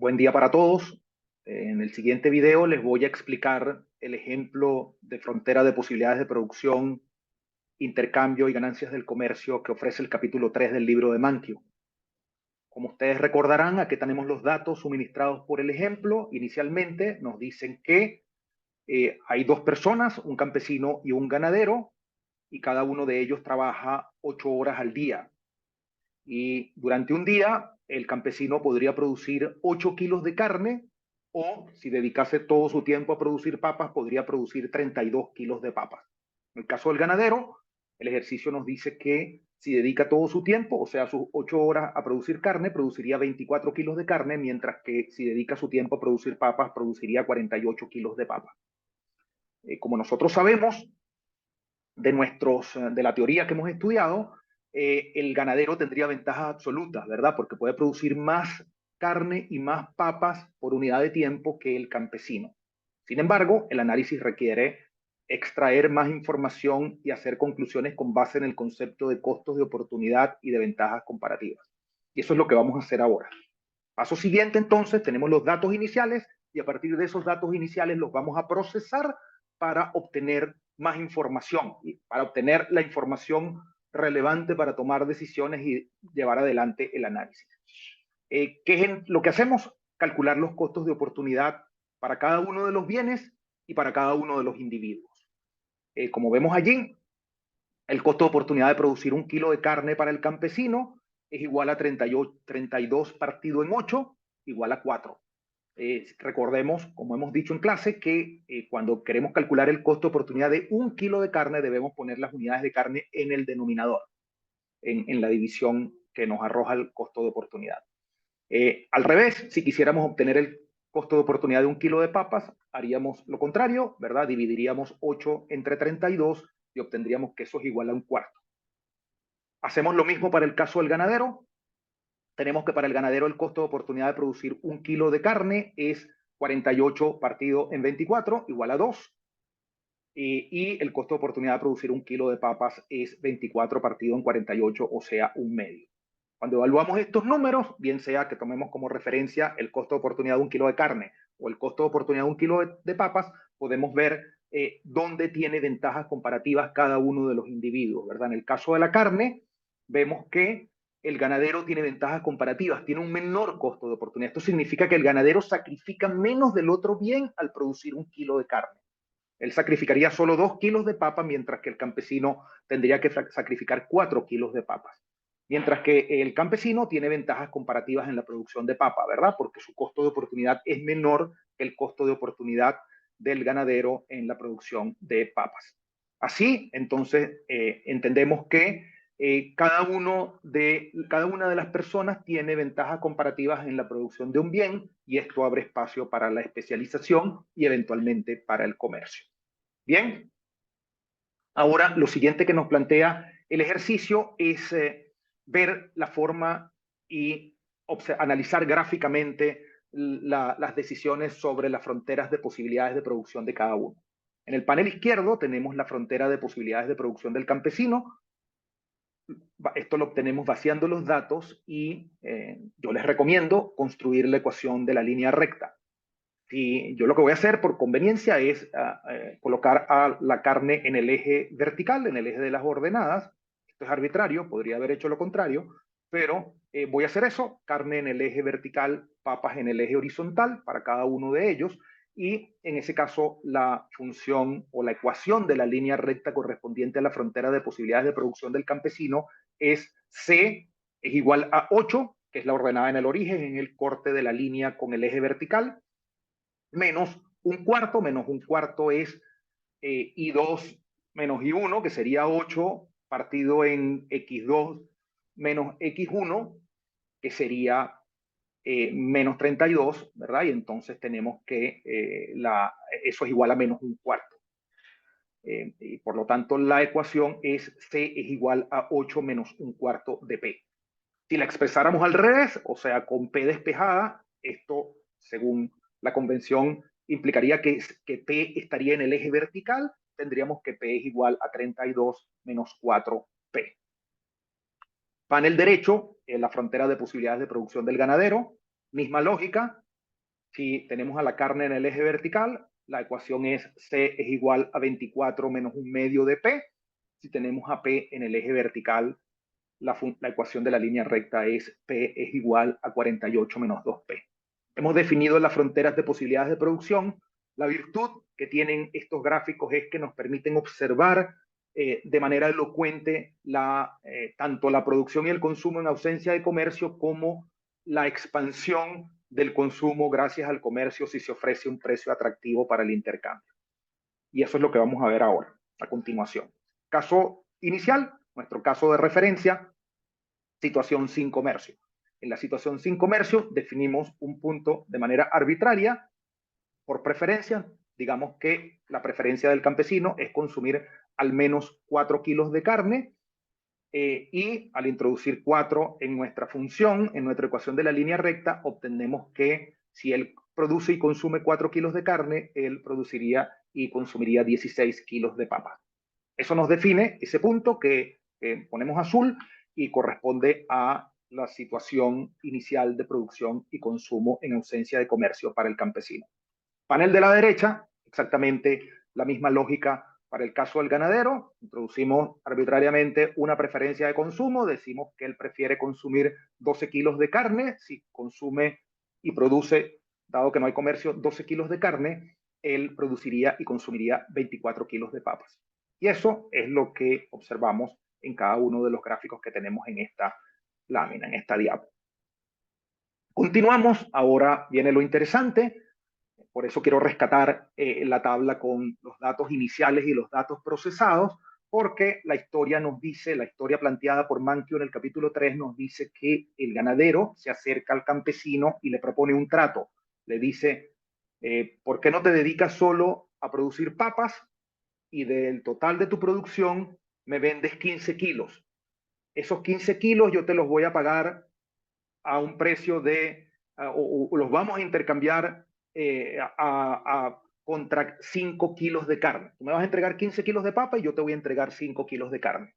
Buen día para todos. En el siguiente video les voy a explicar el ejemplo de frontera de posibilidades de producción, intercambio y ganancias del comercio que ofrece el capítulo 3 del libro de Mankiw. Como ustedes recordarán, aquí tenemos los datos suministrados por el ejemplo. Inicialmente nos dicen que hay dos personas, un campesino y un ganadero, y cada uno de ellos trabaja 8 horas al día. Y durante un día, el campesino podría producir 8 kilos de carne o, si dedicase todo su tiempo a producir papas, podría producir 32 kilos de papas. En el caso del ganadero, el ejercicio nos dice que si dedica todo su tiempo, o sea, sus 8 horas a producir carne, produciría 24 kilos de carne, mientras que si dedica su tiempo a producir papas, produciría 48 kilos de papas. Como nosotros sabemos, de la teoría que hemos estudiado, el ganadero tendría ventajas absolutas, ¿verdad? Porque puede producir más carne y más papas por unidad de tiempo que el campesino. Sin embargo, el análisis requiere extraer más información y hacer conclusiones con base en el concepto de costos de oportunidad y de ventajas comparativas. Y eso es lo que vamos a hacer ahora. Paso siguiente, entonces, tenemos los datos iniciales y a partir de esos datos iniciales los vamos a procesar para obtener más información, y para obtener la información relevante para tomar decisiones y llevar adelante el análisis. ¿Qué es lo que hacemos? Calcular los costos de oportunidad para cada uno de los bienes y para cada uno de los individuos. Como vemos allí, el costo de oportunidad de producir un kilo de carne para el campesino es igual a 32 partido en 8, igual a 4. Recordemos, como hemos dicho en clase, que cuando queremos calcular el costo de oportunidad de un kilo de carne, debemos poner las unidades de carne en el denominador, en la división que nos arroja el costo de oportunidad. Al revés, si quisiéramos obtener el costo de oportunidad de un kilo de papas, haríamos lo contrario, ¿verdad? Dividiríamos 8 entre 32 y obtendríamos que eso es igual a un cuarto. Hacemos lo mismo para el caso del ganadero. Tenemos que para el ganadero el costo de oportunidad de producir un kilo de carne es 48 partido en 24, igual a 2. Y el costo de oportunidad de producir un kilo de papas es 24 partido en 48, o sea, un medio. Cuando evaluamos estos números, bien sea que tomemos como referencia el costo de oportunidad de un kilo de carne o el costo de oportunidad de un kilo de papas, podemos ver dónde tiene ventajas comparativas cada uno de los individuos, ¿verdad? En el caso de la carne, vemos que el ganadero tiene ventajas comparativas, tiene un menor costo de oportunidad. Esto significa que el ganadero sacrifica menos del otro bien al producir un kilo de carne. Él sacrificaría solo 2 kilos de papa, mientras que el campesino tendría que sacrificar 4 kilos de papas. Mientras que el campesino tiene ventajas comparativas en la producción de papa, ¿verdad? Porque su costo de oportunidad es menor que el costo de oportunidad del ganadero en la producción de papas. Así, entonces, entendemos que cada una de las personas tiene ventajas comparativas en la producción de un bien y esto abre espacio para la especialización y eventualmente para el comercio. Bien, ahora lo siguiente que nos plantea el ejercicio es ver la forma y analizar gráficamente las decisiones sobre las fronteras de posibilidades de producción de cada uno. En el panel izquierdo tenemos la frontera de posibilidades de producción del campesino. Esto lo obtenemos vaciando los datos y yo les recomiendo construir la ecuación de la línea recta. Y yo lo que voy a hacer por conveniencia es colocar a la carne en el eje vertical, en el eje de las ordenadas. Esto es arbitrario, podría haber hecho lo contrario, pero voy a hacer eso, carne en el eje vertical, papas en el eje horizontal para cada uno de ellos. Y en ese caso, la función o la ecuación de la línea recta correspondiente a la frontera de posibilidades de producción del campesino es C es igual a 8, que es la ordenada en el origen, en el corte de la línea con el eje vertical, menos un cuarto es I2 menos I1, que sería 8 partido en X2 menos X1, que sería menos 32, ¿verdad? Y entonces tenemos que eso es igual a menos un cuarto. Y por lo tanto, la ecuación es C es igual a 8 menos un cuarto de P. Si la expresáramos al revés, o sea, con P despejada, esto, según la convención, implicaría que P estaría en el eje vertical, tendríamos que P es igual a 32 menos 4P. Panel derecho, la frontera de posibilidades de producción del ganadero, misma lógica, Si tenemos a la carne en el eje vertical, la ecuación es C es igual a 24 menos un medio de P. Si tenemos a P en el eje vertical, la ecuación de la línea recta es P es igual a 48 menos 2P. Hemos definido las fronteras de posibilidades de producción. La virtud que tienen estos gráficos es que nos permiten observar de manera elocuente tanto la producción y el consumo en ausencia de comercio como la expansión del consumo gracias al comercio si se ofrece un precio atractivo para el intercambio. Y eso es lo que vamos a ver ahora, a continuación. Caso inicial, nuestro caso de referencia, situación sin comercio. En la situación sin comercio definimos un punto de manera arbitraria por preferencia. Digamos que la preferencia del campesino es consumir al menos 4 kilos de carne y al introducir 4 en nuestra función, en nuestra ecuación de la línea recta, obtenemos que si él produce y consume 4 kilos de carne, él produciría y consumiría 16 kilos de papa. Eso nos define ese punto que ponemos azul y corresponde a la situación inicial de producción y consumo en ausencia de comercio para el campesino. Panel de la derecha, exactamente la misma lógica para el caso del ganadero. Introducimos arbitrariamente una preferencia de consumo, decimos que él prefiere consumir 12 kilos de carne, si consume y produce, dado que no hay comercio, 12 kilos de carne, él produciría y consumiría 24 kilos de papas. Y eso es lo que observamos en cada uno de los gráficos que tenemos en esta lámina, en esta diapo. Continuamos, ahora viene lo interesante. Por eso quiero rescatar la tabla con los datos iniciales y los datos procesados, porque la historia nos dice, la historia planteada por Mankiw en el capítulo 3 nos dice que el ganadero se acerca al campesino y le propone un trato. Le dice, ¿por qué no te dedicas solo a producir papas y del total de tu producción me vendes 15 kilos? Esos 15 kilos yo te los voy a pagar a un precio o los vamos a intercambiar contra 5 kilos de carne. Tú me vas a entregar 15 kilos de papa y yo te voy a entregar 5 kilos de carne.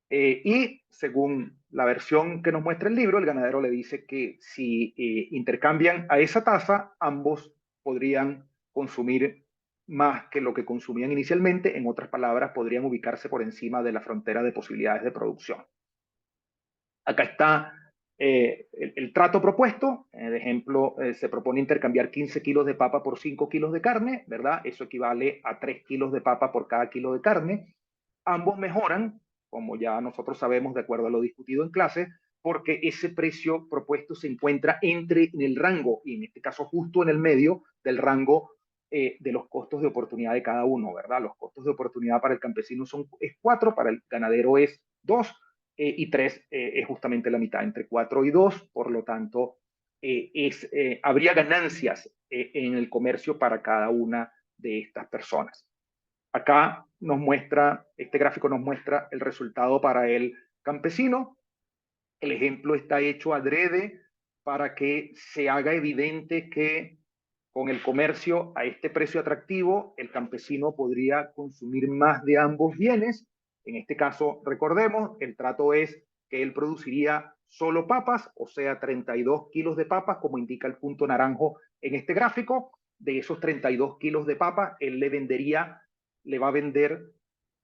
Y según la versión que nos muestra el libro, el ganadero le dice que si intercambian a esa tasa, ambos podrían consumir más que lo que consumían inicialmente. En otras palabras, podrían ubicarse por encima de la frontera de posibilidades de producción. Acá está el trato propuesto. De ejemplo, se propone intercambiar 15 kilos de papa por 5 kilos de carne, ¿verdad? Eso equivale a 3 kilos de papa por cada kilo de carne. Ambos mejoran, como ya nosotros sabemos de acuerdo a lo discutido en clase, porque ese precio propuesto se encuentra en el rango, y en este caso justo en el medio del rango de los costos de oportunidad de cada uno, ¿verdad? Los costos de oportunidad para el campesino es 4, para el ganadero es 2, y 3 es justamente la mitad, entre 4 y 2, por lo tanto, habría ganancias en el comercio para cada una de estas personas. Acá este gráfico nos muestra el resultado para el campesino. El ejemplo está hecho adrede para que se haga evidente que con el comercio a este precio atractivo, el campesino podría consumir más de ambos bienes. En este caso, recordemos, el trato es que él produciría solo papas, o sea, 32 kilos de papas, como indica el punto naranjo en este gráfico. De esos 32 kilos de papas, él le va a vender,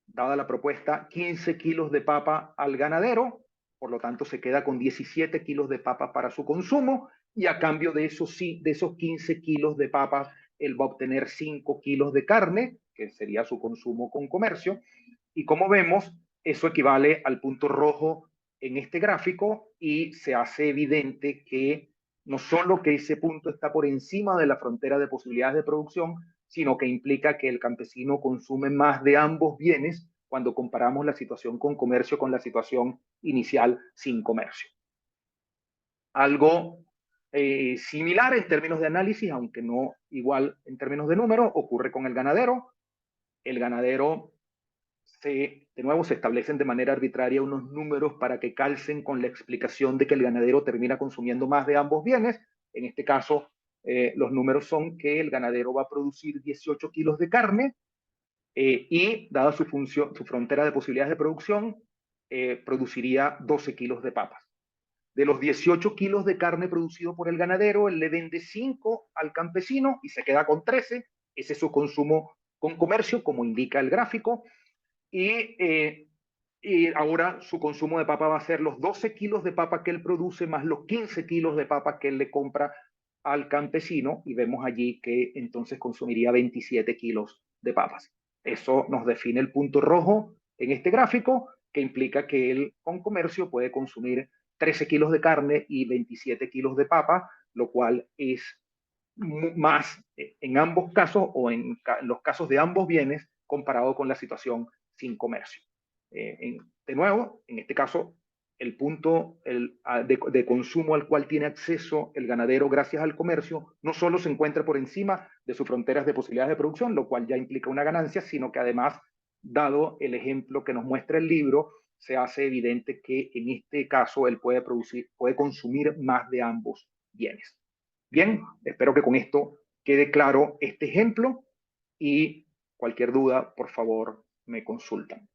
dada la propuesta, 15 kilos de papa al ganadero, por lo tanto se queda con 17 kilos de papas para su consumo, y a cambio de esos 15 kilos de papas, él va a obtener 5 kilos de carne, que sería su consumo con comercio, y como vemos, eso equivale al punto rojo en este gráfico, y se hace evidente que no solo que ese punto está por encima de la frontera de posibilidades de producción, sino que implica que el campesino consume más de ambos bienes cuando comparamos la situación con comercio con la situación inicial sin comercio. Algo similar en términos de análisis, aunque no igual en términos de número, ocurre con el ganadero. El ganadero, de nuevo, se establecen de manera arbitraria unos números para que calcen con la explicación de que el ganadero termina consumiendo más de ambos bienes. En este caso, los números son que el ganadero va a producir 18 kilos de carne y, dada su frontera de posibilidades de producción, produciría 12 kilos de papas. De los 18 kilos de carne producido por el ganadero, él le vende 5 al campesino y se queda con 13. Ese es su consumo con comercio, como indica el gráfico. Y ahora su consumo de papa va a ser los 12 kilos de papa que él produce más los 15 kilos de papa que él le compra al campesino, y vemos allí que entonces consumiría 27 kilos de papas. Eso nos define el punto rojo en este gráfico, que implica que él con comercio puede consumir 13 kilos de carne y 27 kilos de papa, lo cual es más en ambos casos o en los casos de ambos bienes comparado con la situación sin comercio. De nuevo, en este caso, el punto de consumo al cual tiene acceso el ganadero gracias al comercio no solo se encuentra por encima de sus fronteras de posibilidades de producción, lo cual ya implica una ganancia, sino que además, dado el ejemplo que nos muestra el libro, se hace evidente que en este caso él puede consumir más de ambos bienes. Bien, espero que con esto quede claro este ejemplo, y cualquier duda, por favor, me consultan.